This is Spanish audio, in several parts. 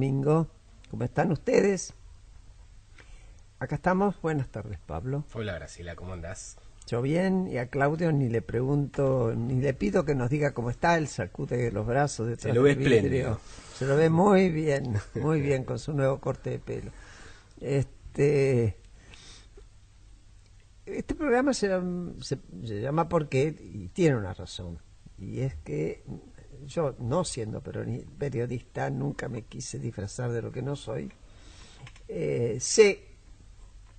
domingo. ¿Cómo están ustedes? Acá estamos. Buenas tardes, Pablo. Hola, Graciela, ¿cómo andás? Yo bien, y a Claudio ni le pregunto, ni le pido que nos diga cómo está. Él sacude los brazos detrás Se lo ve del vidrio. espléndido. Se lo ve muy bien con su nuevo corte de pelo. Este programa se llama ¿Por qué? Y tiene una razón. Y es que yo, no siendo periodista, nunca me quise disfrazar de lo que no soy. Sé,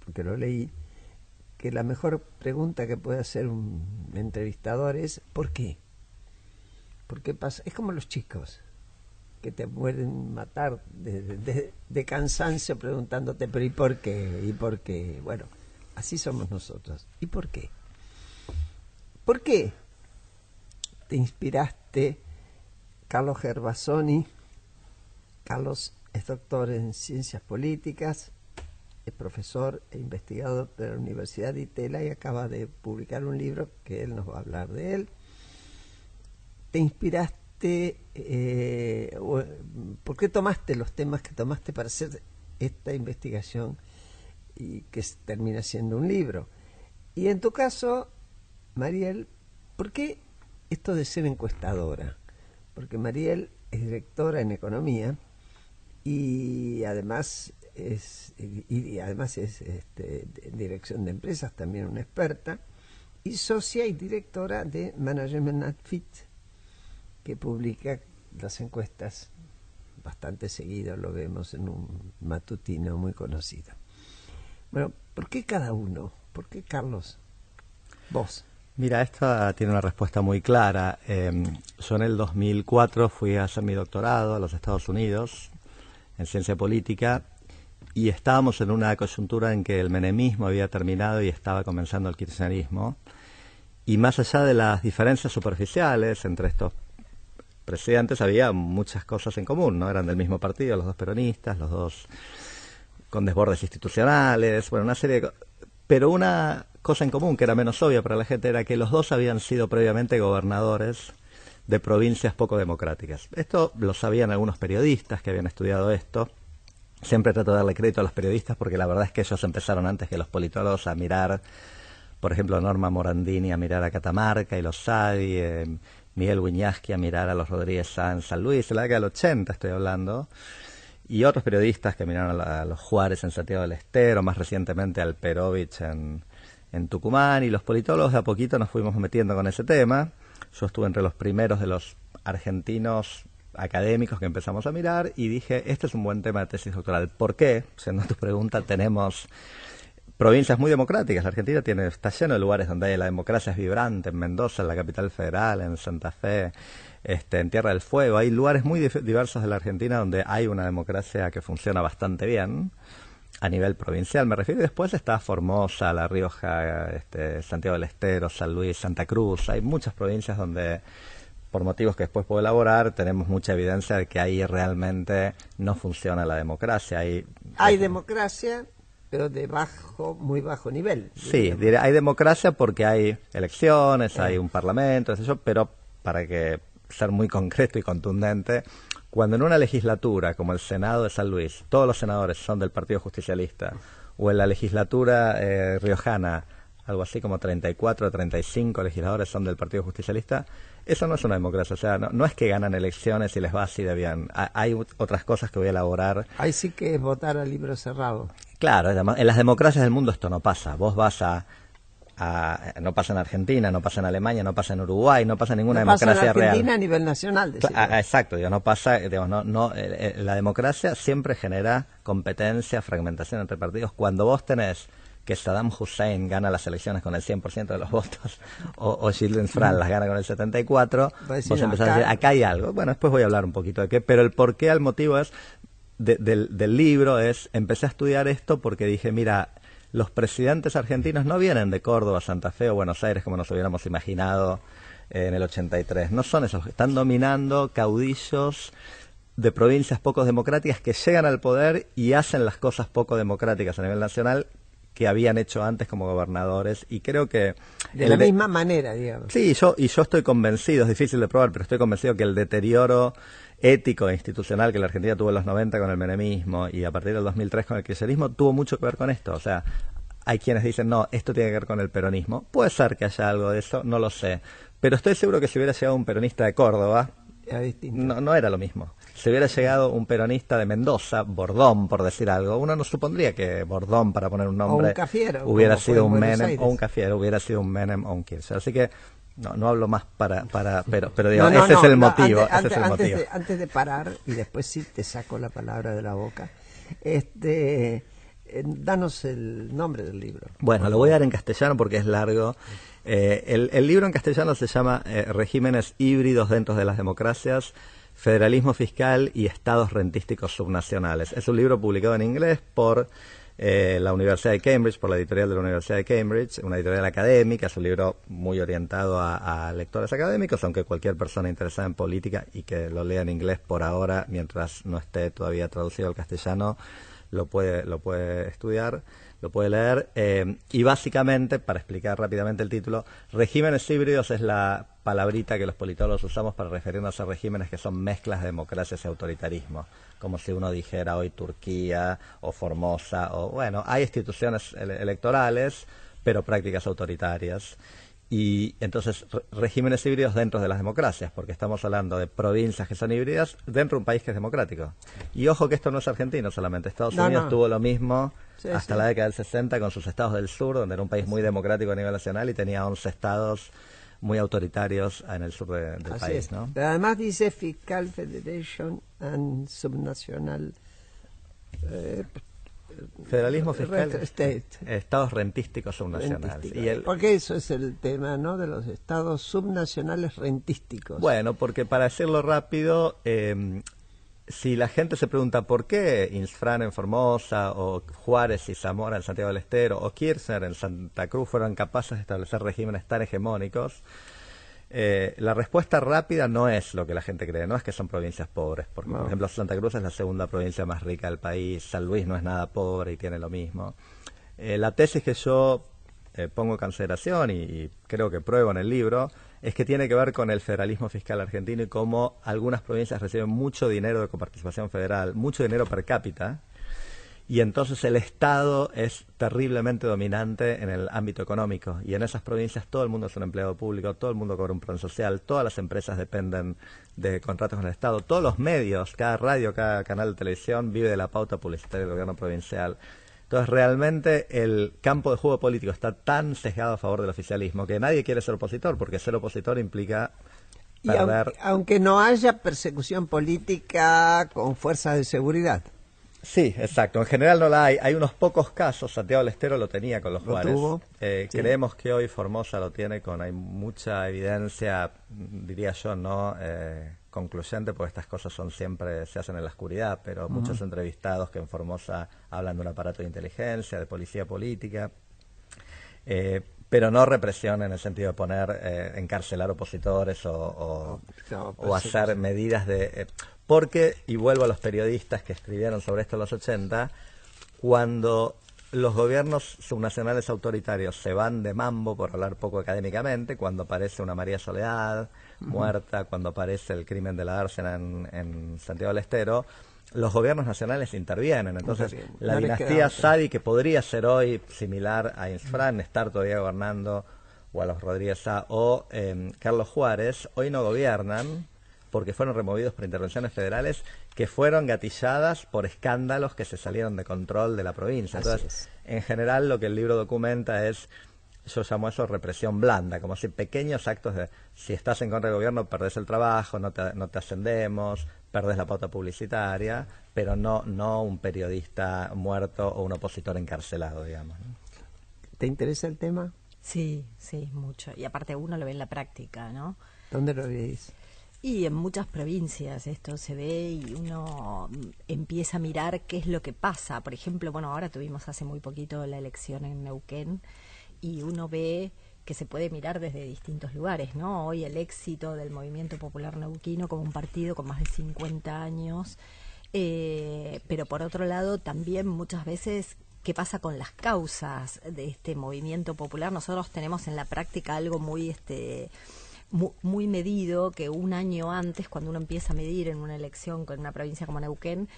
porque lo leí, que la mejor pregunta que puede hacer un entrevistador es ¿por qué? ¿Por qué pasa? Es como los chicos que te pueden matar de cansancio preguntándote, pero ¿y por qué? ¿Y por qué? Bueno, así somos nosotros. ¿Y por qué? ¿Por qué te inspiraste, Carlos Gervasoni? Carlos es doctor en Ciencias Políticas, es profesor e investigador de la Universidad de Itela y acaba de publicar un libro que él nos va a hablar de él. ¿Te inspiraste? ¿Por qué tomaste los temas que tomaste para hacer esta investigación y que termina siendo un libro? Y en tu caso, Mariel, ¿por qué esto de ser encuestadora? Porque Mariel es directora en economía y además es dirección de empresas, también una experta, y socia y directora de Management at Fit, que publica las encuestas bastante seguido, lo vemos en un matutino muy conocido. Bueno, ¿por qué cada uno? ¿Por qué Carlos? Vos. Mira, esta tiene una respuesta muy clara. Yo en el 2004 fui a hacer mi doctorado a los Estados Unidos en ciencia política y estábamos en una coyuntura en que el menemismo había terminado y estaba comenzando el kirchnerismo. Y más allá de las diferencias superficiales entre estos presidentes, había muchas cosas en común, ¿no? Eran del mismo partido, los dos peronistas, los dos con desbordes institucionales, bueno, una serie de cosas. Pero una cosa en común que era menos obvia para la gente era que los dos habían sido previamente gobernadores de provincias poco democráticas. Esto lo sabían algunos periodistas que habían estudiado esto. Siempre trato de darle crédito a los periodistas porque la verdad es que ellos empezaron antes que los politólogos a mirar, por ejemplo, a Norma Morandini a mirar a Catamarca y los Sadi, Miguel Wiñaski a mirar a los Rodríguez Sá en San Luis, en la década del 80 estoy hablando, y otros periodistas que miraron a los Juárez en Santiago del Estero, más recientemente al Perovich en Tucumán, y los politólogos de a poquito nos fuimos metiendo con ese tema. Yo estuve entre los primeros de los argentinos académicos que empezamos a mirar y dije, este es un buen tema de tesis doctoral. ¿Por qué? Siendo tu pregunta, tenemos provincias muy democráticas. La Argentina está lleno de lugares donde la democracia es vibrante, en Mendoza, en la capital federal, en Santa Fe, en Tierra del Fuego. Hay lugares muy diversos de la Argentina donde hay una democracia que funciona bastante bien a nivel provincial, me refiero. Y después está Formosa, La Rioja, Santiago del Estero, San Luis, Santa Cruz. Hay muchas provincias donde, por motivos que después puedo elaborar, tenemos mucha evidencia de que ahí realmente no funciona la democracia. Hay democracia, pero de muy bajo nivel. Sí, hay democracia porque hay elecciones, hay un parlamento, pero para ser muy concreto y contundente, cuando en una legislatura como el Senado de San Luis, todos los senadores son del Partido Justicialista, o en la legislatura riojana, algo así como 34 o 35 legisladores son del Partido Justicialista, eso no es una democracia. O sea, no es que ganan elecciones y les va así de bien. Hay otras cosas que voy a elaborar. Ahí sí que es votar a libro cerrado. Claro, en las democracias del mundo esto no pasa. Vos vas no pasa en Argentina, no pasa en Alemania, no pasa en Uruguay, no pasa en ninguna democracia real. No pasa en Argentina a nivel nacional. Exacto, no pasa, la democracia siempre genera competencia, fragmentación entre partidos. Cuando vos tenés que Saddam Hussein gana las elecciones con el 100% de los votos o Gilles Frans las gana con el 74%, vos empezás a decir, acá hay algo. Bueno, después voy a hablar un poquito de qué, pero el porqué, el motivo es del libro empecé a estudiar esto porque dije, mira, los presidentes argentinos no vienen de Córdoba, Santa Fe o Buenos Aires como nos hubiéramos imaginado en el 83. No son esos. Están dominando caudillos de provincias poco democráticas que llegan al poder y hacen las cosas poco democráticas a nivel nacional que habían hecho antes como gobernadores, y creo que de la misma manera, digamos. Sí, yo estoy convencido, es difícil de probar, pero estoy convencido que el deterioro ético e institucional que la Argentina tuvo en los 90 con el menemismo y a partir del 2003 con el kirchnerismo tuvo mucho que ver con esto. O sea, hay quienes dicen, no, esto tiene que ver con el peronismo. Puede ser que haya algo de eso, no lo sé. Pero estoy seguro que si hubiera llegado un peronista de Córdoba, no era lo mismo. Si hubiera llegado un peronista de Mendoza, Bordón, por decir algo, uno no supondría que Bordón, para poner un nombre, o un Cafiero, hubiera sido un Menem, o un Cafiero, hubiera sido un Menem o un Kirchner. Así que no hablo más pero digo, ese es el motivo. Antes de parar, y después sí te saco la palabra de la boca, danos el nombre del libro. Bueno, lo voy a dar en castellano porque es largo. El libro en castellano se llama Regímenes híbridos dentro de las democracias, federalismo fiscal y estados rentísticos subnacionales. Es un libro publicado en inglés por la Universidad de Cambridge, por la editorial de la Universidad de Cambridge, una editorial académica. Es un libro muy orientado a lectores académicos, aunque cualquier persona interesada en política y que lo lea en inglés por ahora, mientras no esté todavía traducido al castellano, lo puede estudiar, lo puede leer. Y básicamente, para explicar rápidamente el título, regímenes híbridos es la palabrita que los politólogos usamos para referirnos a regímenes que son mezclas de democracias y autoritarismo, como si uno dijera hoy Turquía o Formosa, o bueno, hay instituciones electorales, pero prácticas autoritarias. Y entonces, regímenes híbridos dentro de las democracias, porque estamos hablando de provincias que son híbridas dentro de un país que es democrático. Y ojo que esto no es argentino solamente. Estados Unidos tuvo lo mismo hasta la década del 60 con sus estados del sur, donde era un país muy democrático a nivel nacional y tenía 11 estados muy autoritarios en el sur del país, ¿no? Pero además dice Fiscal Federation and Subnacional... Federalismo fiscal, estados rentísticos subnacionales. Porque eso es el tema, ¿no? De los estados subnacionales rentísticos. Bueno, porque para decirlo rápido, si la gente se pregunta por qué Insfrán en Formosa, o Juárez y Zamora en Santiago del Estero, o Kirchner en Santa Cruz fueron capaces de establecer regímenes tan hegemónicos, la respuesta rápida no es lo que la gente cree, no es que son provincias pobres, porque por ejemplo Santa Cruz es la segunda provincia más rica del país, San Luis no es nada pobre y tiene lo mismo. La tesis que yo pongo en consideración y creo que pruebo en el libro es que tiene que ver con el federalismo fiscal argentino y cómo algunas provincias reciben mucho dinero de coparticipación federal, mucho dinero per cápita, y entonces el Estado es terriblemente dominante en el ámbito económico, y en esas provincias todo el mundo es un empleado público, todo el mundo cobra un plan social, todas las empresas dependen de contratos con el Estado, todos los medios, cada radio, cada canal de televisión vive de la pauta publicitaria del gobierno provincial. Entonces realmente el campo de juego político está tan sesgado a favor del oficialismo que nadie quiere ser opositor, porque ser opositor implica perder... aunque no haya persecución política con fuerzas de seguridad. Sí, exacto. En general no la hay. Hay unos pocos casos. Santiago del Estero lo tenía con los Juárez. Sí. Creemos que hoy Formosa lo tiene hay mucha evidencia, diría yo, no concluyente, porque estas cosas se hacen en la oscuridad, pero muchos entrevistados que en Formosa hablan de un aparato de inteligencia, de policía política, pero no represión en el sentido de poner, encarcelar opositores o hacer medidas de... porque, y vuelvo a los periodistas que escribieron sobre esto en los 80, cuando los gobiernos subnacionales autoritarios se van de mambo, por hablar poco académicamente, cuando aparece una María Soledad muerta, cuando aparece el crimen de la dársena en Santiago del Estero, los gobiernos nacionales intervienen. Entonces, la dinastía Sadi, que podría ser hoy similar a Insfrán, estar todavía gobernando, o a los Rodríguez Sá, o Carlos Juárez, hoy no gobiernan, porque fueron removidos por intervenciones federales que fueron gatilladas por escándalos que se salieron de control de la provincia. Entonces, en general, lo que el libro documenta es, yo llamo eso represión blanda, como si pequeños actos de, si estás en contra del gobierno, perdés el trabajo, no te ascendemos, perdés la pauta publicitaria, pero no un periodista muerto o un opositor encarcelado, digamos, ¿no? ¿Te interesa el tema? Sí, mucho. Y aparte uno lo ve en la práctica, ¿no? ¿Dónde lo veis? Y en muchas provincias esto se ve y uno empieza a mirar qué es lo que pasa. Por ejemplo, bueno, ahora tuvimos hace muy poquito la elección en Neuquén y uno ve que se puede mirar desde distintos lugares, ¿no? Hoy el éxito del Movimiento Popular Neuquino como un partido con más de 50 años, pero por otro lado también muchas veces qué pasa con las causas de este movimiento popular. Nosotros tenemos en la práctica algo muy muy medido, que un año antes, cuando uno empieza a medir en una elección con una provincia como Neuquén,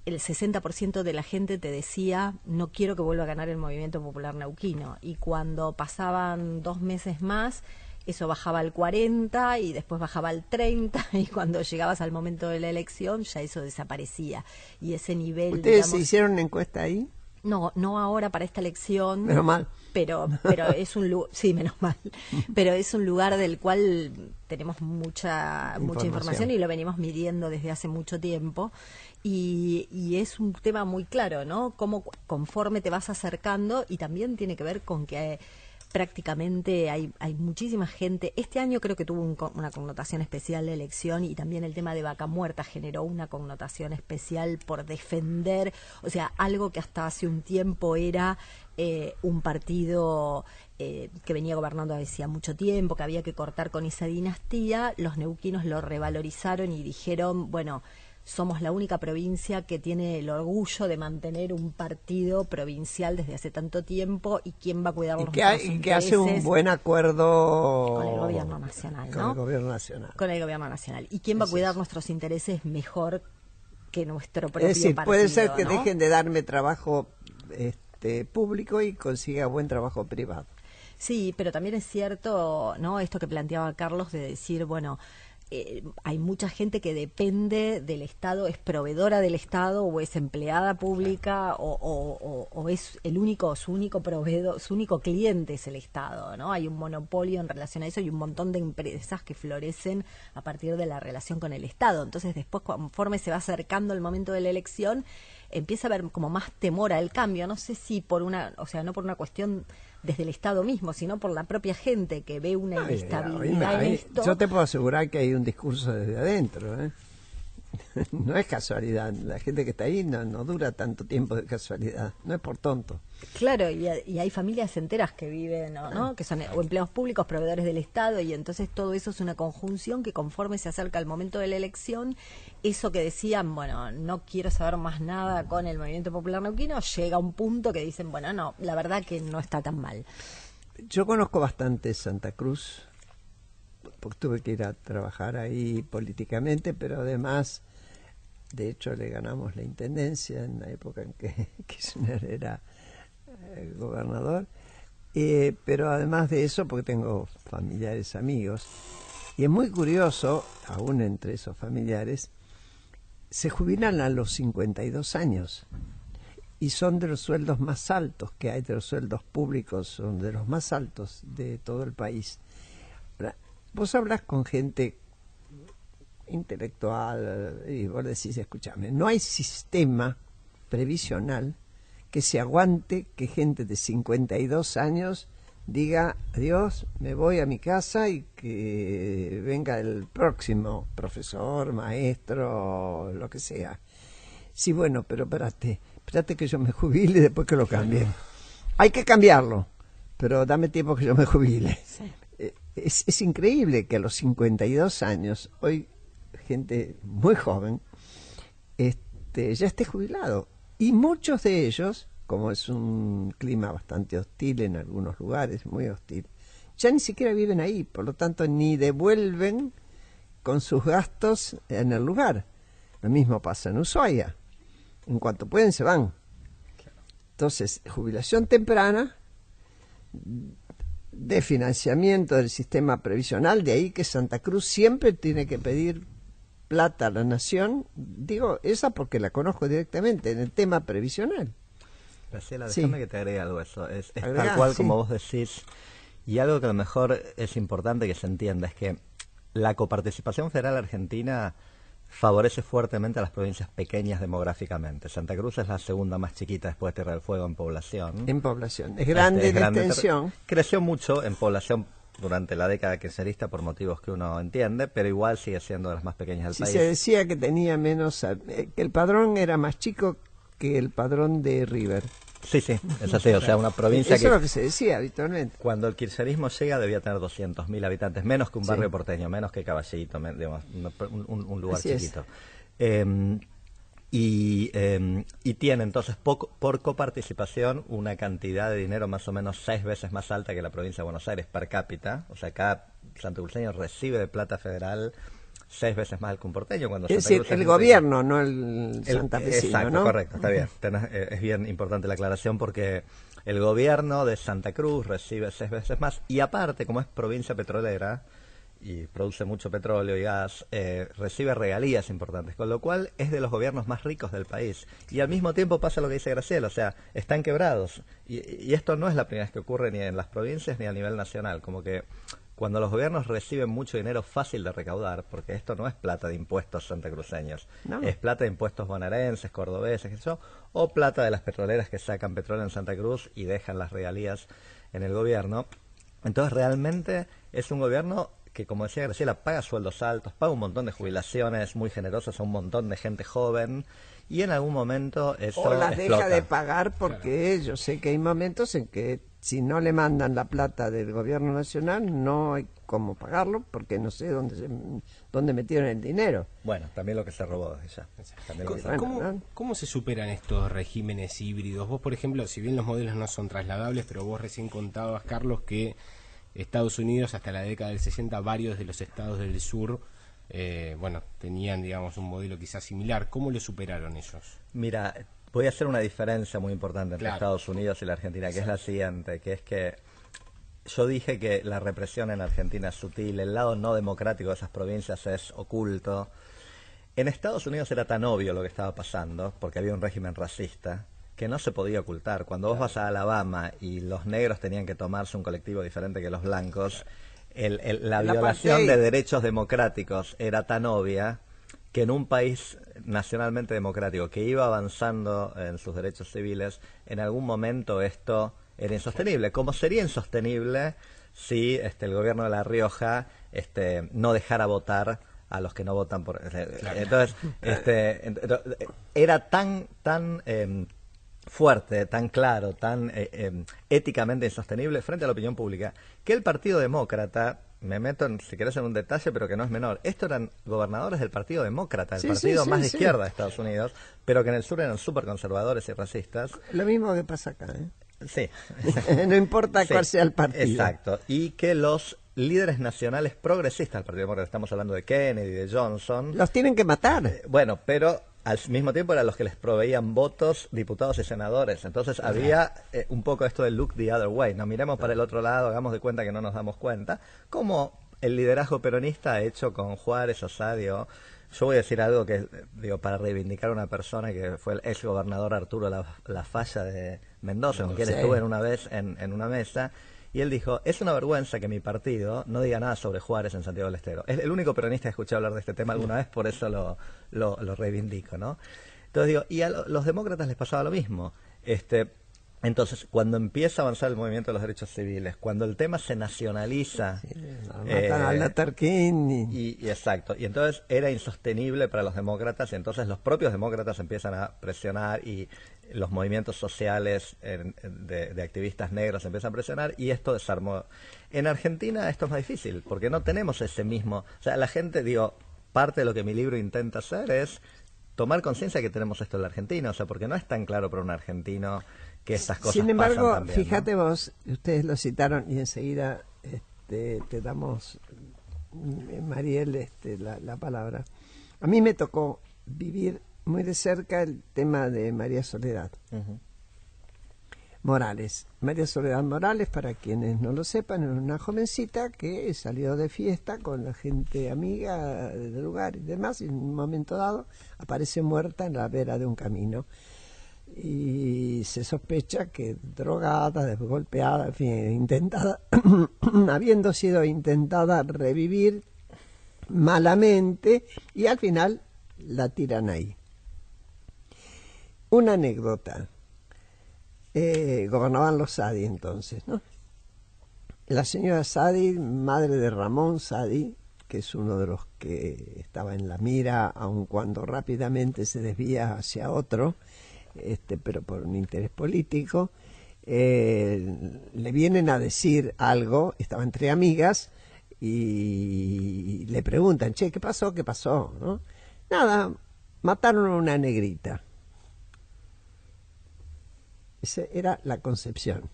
el 60% de la gente te decía, no quiero que vuelva a ganar el Movimiento Popular Neuquino. Y cuando pasaban 2 meses más, eso bajaba al 40% y después bajaba al 30%, y cuando llegabas al momento de la elección ya eso desaparecía. Y ese nivel, ¿Ustedes digamos, hicieron una encuesta ahí? no ahora para esta elección. Menos mal. Pero es un lugar, sí, menos mal, pero es un lugar del cual tenemos mucha información y lo venimos midiendo desde hace mucho tiempo, y es un tema muy claro, ¿no? Cómo conforme te vas acercando, y también tiene que ver con que prácticamente hay muchísima gente. Este año creo que tuvo una connotación especial la elección, y también el tema de Vaca Muerta generó una connotación especial por defender, o sea, algo que hasta hace un tiempo era un partido que venía gobernando hacía mucho tiempo, que había que cortar con esa dinastía. Los neuquinos lo revalorizaron y dijeron, bueno, somos la única provincia que tiene el orgullo de mantener un partido provincial desde hace tanto tiempo, y quién va a cuidar los intereses. Y que hace un buen acuerdo con el gobierno nacional, ¿no? Con el gobierno nacional. Con el gobierno nacional. ¿Y quién va a cuidar nuestros intereses mejor que nuestro propio partido? Es decir, puede ser que ¿no? dejen de darme trabajo público y consiga buen trabajo privado. Sí, pero también es cierto, ¿no? Esto que planteaba Carlos de decir, bueno, hay mucha gente que depende del Estado, es proveedora del Estado, o es empleada pública, o es su único proveedor, su único cliente es el Estado, ¿no? Hay un monopolio en relación a eso, y un montón de empresas que florecen a partir de la relación con el Estado. Entonces, después, conforme se va acercando el momento de la elección, empieza a haber como más temor al cambio. No sé si no por una cuestión desde el Estado mismo, sino por la propia gente que ve una inestabilidad en esto. Yo te puedo asegurar que hay un discurso desde adentro, ¿eh? No es casualidad. La gente que está ahí no dura tanto tiempo de casualidad. No es por tonto. Claro, y hay familias enteras que viven, ¿no? Que son o empleados públicos, proveedores del Estado, y entonces todo eso es una conjunción que, conforme se acerca el momento de la elección, eso que decían, bueno, no quiero saber más nada con el Movimiento Popular Neuquino, llega a un punto que dicen, bueno, no, la verdad que no está tan mal. Yo conozco bastante Santa Cruz, porque tuve que ir a trabajar ahí políticamente, pero además, de hecho, le ganamos la intendencia en la época en que Kirchner era gobernador, pero además de eso, porque tengo familiares, amigos, y es muy curioso, aún entre esos familiares, se jubilan a los 52 años, y son de los sueldos más altos que hay, de los sueldos públicos, son de los más altos de todo el país. Vos hablas con gente intelectual y vos decís, escúchame, no hay sistema previsional que se aguante que gente de 52 años diga, adiós, me voy a mi casa y que venga el próximo profesor, maestro, lo que sea. Sí, bueno, pero espérate que yo me jubile y después que lo cambien. Hay que cambiarlo, pero dame tiempo que yo me jubile. Sí. Es increíble que a los 52 años, hoy gente muy joven, ya esté jubilado. Y muchos de ellos, como es un clima bastante hostil en algunos lugares, muy hostil, ya ni siquiera viven ahí, por lo tanto ni devuelven con sus gastos en el lugar. Lo mismo pasa en Ushuaia. En cuanto pueden se van. Entonces, jubilación temprana, de financiamiento del sistema previsional, de ahí que Santa Cruz siempre tiene que pedir plata a la nación. Digo esa porque la conozco directamente en el tema previsional. Graciela, déjame que te agregue algo. Eso es tal cual como vos decís, y algo que a lo mejor es importante que se entienda es que la coparticipación federal argentina favorece fuertemente a las provincias pequeñas demográficamente. Santa Cruz es la segunda más chiquita después de Tierra del Fuego en población. En población. Es grande en extensión. Creció mucho en población durante la década kirchnerista por motivos que uno entiende, pero igual sigue siendo de las más pequeñas del país. Se decía que tenía menos, que el padrón era más chico que el padrón de River. Sí, es así, o sea, una provincia Eso es lo que se decía habitualmente. Cuando el kirchnerismo llega debía tener 200.000 habitantes, menos que un barrio porteño, menos que Caballito, digamos, un lugar así chiquito. y tiene entonces por coparticipación una cantidad de dinero más o menos 6 veces más alta que la provincia de Buenos Aires per cápita. O sea, cada santacruceño recibe de plata federal 6 veces más que un porteño. Cuando es decir, el gobierno, no el santafesino, exacto, ¿no? Correcto, está bien. Es bien importante la aclaración porque el gobierno de Santa Cruz recibe 6 veces más y aparte, como es provincia petrolera y produce mucho petróleo y gas, recibe regalías importantes, con lo cual es de los gobiernos más ricos del país. Y al mismo tiempo pasa lo que dice Graciela, o sea, están quebrados. Y esto no es la primera vez que ocurre ni en las provincias ni a nivel nacional, como que cuando los gobiernos reciben mucho dinero fácil de recaudar, porque esto no es plata de impuestos santacruceños, no. Es plata de impuestos bonaerenses, cordobeses, qué sé yo, o plata de las petroleras que sacan petróleo en Santa Cruz y dejan las regalías en el gobierno. Entonces realmente es un gobierno que, como decía Graciela, paga sueldos altos, paga un montón de jubilaciones muy generosas a un montón de gente joven, y en algún momento eso o las explota. deja de pagar porque yo sé que hay momentos en que si no le mandan la plata del gobierno nacional no hay cómo pagarlo porque no sé dónde metieron el dinero. Bueno, también lo que se robó ya. ¿Cómo se superan estos regímenes híbridos? Vos, por ejemplo, si bien los modelos no son trasladables, pero vos recién contabas, Carlos, que Estados Unidos hasta la década del 60, varios de los estados del sur, tenían, digamos, un modelo quizás similar. ¿Cómo lo superaron ellos? Mira, voy a hacer una diferencia muy importante entre Estados Unidos y la Argentina, que es la siguiente, que es que yo dije que la represión en Argentina es sutil, el lado no democrático de esas provincias es oculto. En Estados Unidos era tan obvio lo que estaba pasando, porque había un régimen racista, que no se podía ocultar. Cuando vos vas a Alabama y los negros tenían que tomarse un colectivo diferente que los blancos, la violación de derechos democráticos era tan obvia que en un país nacionalmente democrático que iba avanzando en sus derechos civiles, en algún momento esto era insostenible. Como sería insostenible si el gobierno de La Rioja no dejara votar a los que no votan por... Entonces, era tan fuerte, tan claro, tan éticamente insostenible frente a la opinión pública, que el Partido Demócrata, me meto, si querés, en un detalle, pero que no es menor, estos eran gobernadores del Partido Demócrata, el partido más de izquierda de Estados Unidos, pero que en el sur eran súper conservadores y racistas. Lo mismo que pasa acá, ¿eh? Sí. No importa cuál sea el partido. Exacto. Y que los líderes nacionales progresistas del Partido Demócrata, estamos hablando de Kennedy, de Johnson... Los tienen que matar. Bueno, pero al mismo tiempo eran los que les proveían votos, diputados y senadores. Entonces había un poco esto de look the other way. No miremos para el otro lado, hagamos de cuenta que no nos damos cuenta. Como el liderazgo peronista ha hecho con Juárez, Osadio. Yo voy a decir algo que, para reivindicar a una persona que fue el ex gobernador Arturo La Falla de Mendoza, con quien estuve una vez en una mesa. Y él dijo, es una vergüenza que mi partido no diga nada sobre Juárez en Santiago del Estero. Es el único peronista que escuché hablar de este tema alguna vez, por eso lo reivindico, ¿no? Entonces digo, y a los demócratas les pasaba lo mismo. Entonces, cuando empieza a avanzar el movimiento de los derechos civiles, cuando el tema se nacionaliza... matan a Luther King. Y exacto. Y entonces era insostenible para los demócratas, y entonces los propios demócratas empiezan a presionar y los movimientos sociales de activistas negros empiezan a presionar y esto desarmó. En Argentina esto es más difícil, porque no tenemos ese mismo... O sea, la gente, parte de lo que mi libro intenta hacer es tomar conciencia de que tenemos esto en la Argentina, o sea, porque no es tan claro para un argentino que estas cosas Sin embargo, pasan también, fíjate, ¿no? vos, ustedes lo citaron y enseguida te damos, Mariel, la palabra. A mí me tocó vivir muy de cerca el tema de María Soledad Morales. María Soledad Morales, para quienes no lo sepan, era una jovencita que salió de fiesta con la gente amiga del lugar y demás, y en un momento dado aparece muerta en la vera de un camino. Y se sospecha que drogada, golpeada, en fin, intentada, habiendo sido intentada revivir malamente, y al final la tiran ahí. Una anécdota. Gobernaban los Sadi entonces, ¿no? La señora Sadi, madre de Ramón Sadi, que es uno de los que estaba en la mira, aun cuando rápidamente se desvía hacia otro, pero por un interés político, le vienen a decir algo, estaba entre amigas, y le preguntan, che, ¿qué pasó? ¿Qué pasó? ¿No? Nada, mataron a una negrita. Esa era la concepción.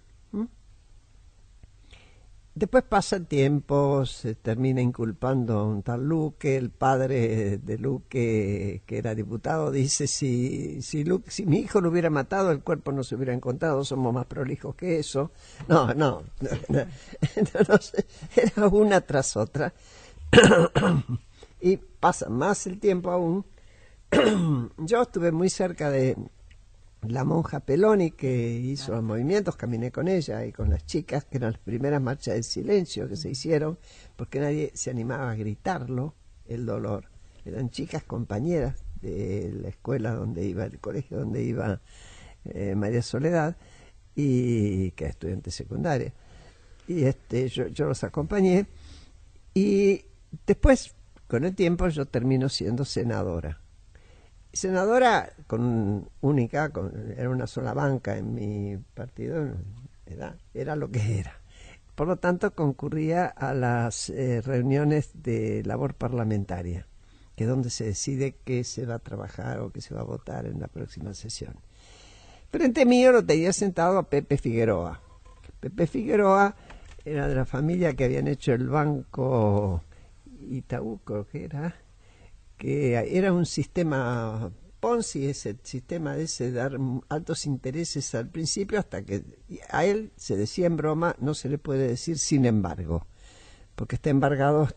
Después pasa el tiempo, se termina inculpando a un tal Luque. El padre de Luque, que era diputado, dice, si mi hijo lo hubiera matado, el cuerpo no se hubiera encontrado, somos más prolijos que eso. No sé, era una tras otra. Y pasa más el tiempo aún. Yo estuve muy cerca de la monja Peloni, que hizo los movimientos, caminé con ella y con las chicas, que eran las primeras marchas del silencio que se hicieron, porque nadie se animaba a gritarlo, el dolor. Eran chicas compañeras de la escuela donde iba, el colegio donde iba María Soledad, y que era estudiante secundaria. Y yo los acompañé, y después, con el tiempo, yo termino siendo senadora. Senadora era una sola banca en mi partido, era lo que era. Por lo tanto, concurría a las reuniones de labor parlamentaria, que es donde se decide qué se va a trabajar o qué se va a votar en la próxima sesión. Frente mío lo tenía sentado a Pepe Figueroa. Pepe Figueroa era de la familia que habían hecho el Banco Itaú, creo que era un sistema Ponzi, ese sistema de dar altos intereses al principio, hasta que a él se decía en broma, no se le puede decir sin embargo, porque está embargado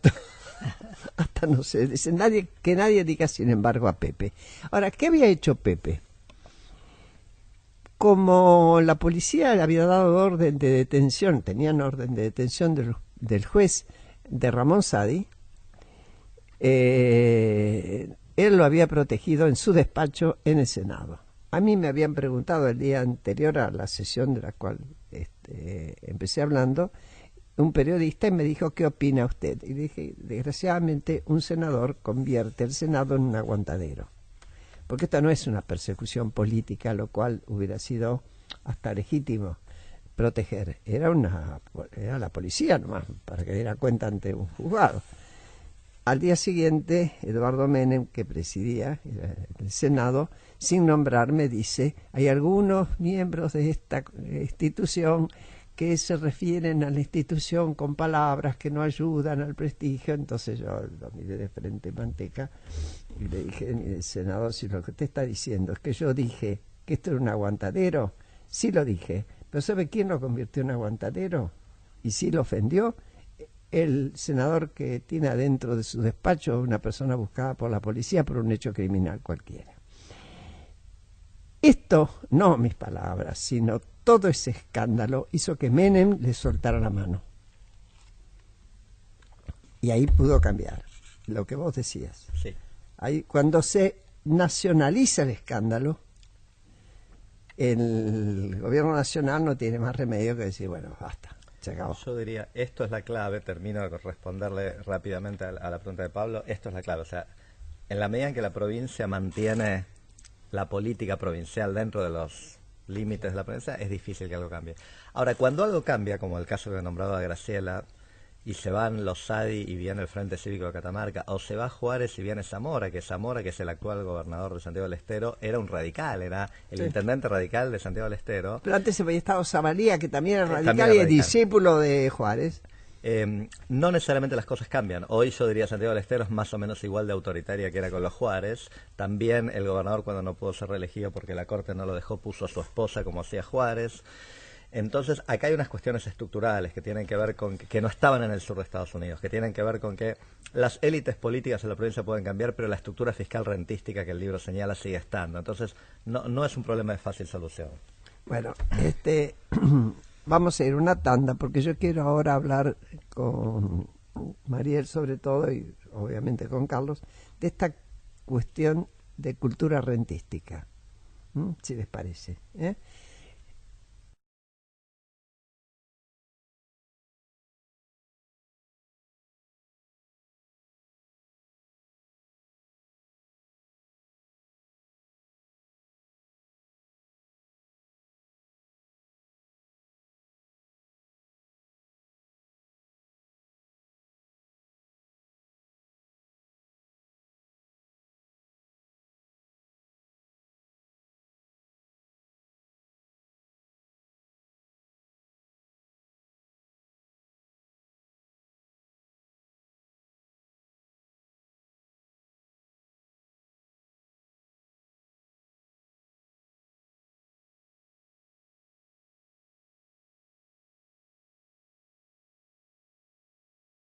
hasta no se dice que nadie diga sin embargo a Pepe. Ahora, ¿qué había hecho Pepe? Como la policía le había dado orden de detención, tenían orden de detención del juez de Ramón Sadi, él lo había protegido en su despacho en el Senado. A mí me habían preguntado el día anterior a la sesión de la cual empecé hablando, un periodista, y me dijo, ¿qué opina usted? Y dije, desgraciadamente un senador convierte el Senado en un aguantadero, porque esta no es una persecución política, lo cual hubiera sido hasta legítimo proteger. Era la policía nomás, para que diera cuenta ante un juzgado. Al día siguiente, Eduardo Menem, que presidía el Senado, sin nombrarme, dice, hay algunos miembros de esta institución que se refieren a la institución con palabras que no ayudan al prestigio. Entonces yo lo miré de frente, manteca, y le dije, senador, si lo que usted está diciendo es que yo dije que esto era un aguantadero, sí lo dije, pero ¿sabe quién lo convirtió en aguantadero? Y sí lo ofendió. El senador que tiene adentro de su despacho una persona buscada por la policía por un hecho criminal cualquiera. Esto, no mis palabras, sino todo ese escándalo hizo que Menem le soltara la mano. Y ahí pudo cambiar, lo que vos decías. Sí. Ahí, cuando se nacionaliza el escándalo, el gobierno nacional no tiene más remedio que decir, bueno, basta. Yo diría, esto es la clave, termino de responderle rápidamente a la pregunta de Pablo, esto es la clave, o sea, en la medida en que la provincia mantiene la política provincial dentro de los límites de la provincia, es difícil que algo cambie. Ahora, cuando algo cambia, como el caso que nombraba Graciela, y se van los Sadi y viene el Frente Cívico de Catamarca, o se va Juárez y viene Zamora, que es el actual gobernador de Santiago del Estero, era un radical, era el intendente radical de Santiago del Estero. Pero antes se había estado Zabalía, que también era radical y es discípulo de Juárez. No necesariamente las cosas cambian. Hoy yo diría Santiago del Estero es más o menos igual de autoritaria que era con los Juárez. También el gobernador, cuando no pudo ser reelegido porque la corte no lo dejó, puso a su esposa como hacía Juárez. Entonces, acá hay unas cuestiones estructurales que tienen que ver con que no estaban en el sur de Estados Unidos, que tienen que ver con que las élites políticas en la provincia pueden cambiar, pero la estructura fiscal rentística que el libro señala sigue estando. Entonces, no es un problema de fácil solución. Bueno, vamos a ir una tanda, porque yo quiero ahora hablar con Mariel sobre todo, y obviamente con Carlos, de esta cuestión de cultura rentística, si les parece,